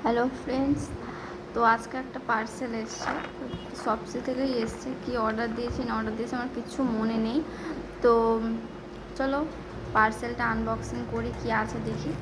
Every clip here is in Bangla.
হ্যালো ফ্রেন্ডস, তো আজকে একটা পার্সেল এসছে। শপসি থেকেই এসছে। কি অর্ডার দিয়েছি না অর্ডার দিয়েছি আমার কিছু মনে নেই। তো চলো পার্সেলটা আনবক্সিং করি, কি আছে দেখি।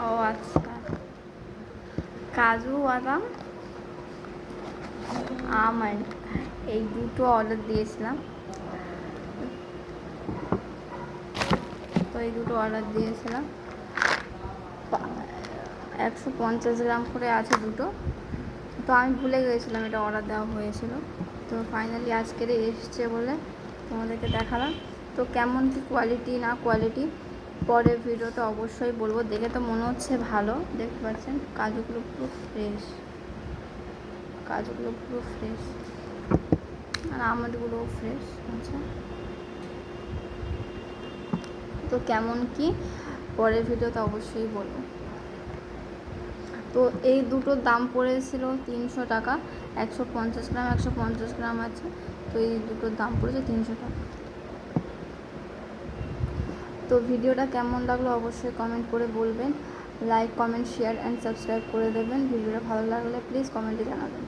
ও আচ্ছা, কাজু বাদাম আমন্ড এই দুটো অর্ডার দিয়েছিলাম। তো এই দুটো অর্ডার দিয়েছিলাম, 150 গ্রাম করে আছে দুটো। তো আমি ভুলে গিয়েছিলাম এটা অর্ডার দেওয়া হয়েছিল। তো ফাইনালি আজকের এসছে বলে তোমাদেরকে দেখালাম। তো কেমন কি কোয়ালিটি না কোয়ালিটি পরের ভিডিওতে অবশ্যই বলবো। দেখে তো মনে হচ্ছে ভালো, দেখতে পাচ্ছেন কাজুগুলো পুরো ফ্রেশ, কাজুগুলো পুরো ফ্রেশ আর আমন্ডগুলোও ফ্রেশ আছে। তো কেমন কি পরের ভিডিওতে অবশ্যই বলবো। তো এই দুটোর দাম পড়েছিল 300 টাকা। 150 গ্রাম 150 গ্রাম আছে। তো এই দুটোর দাম পড়েছে 300 টাকা। তো ভিডিওটা কেমন লাগলো অবশ্যই কমেন্ট করে বলবেন। Like, comment, share and subscribe করে দেবেন। ভিডিওটা ভালো লাগলে প্লিজ কমেন্টে জানাবেন।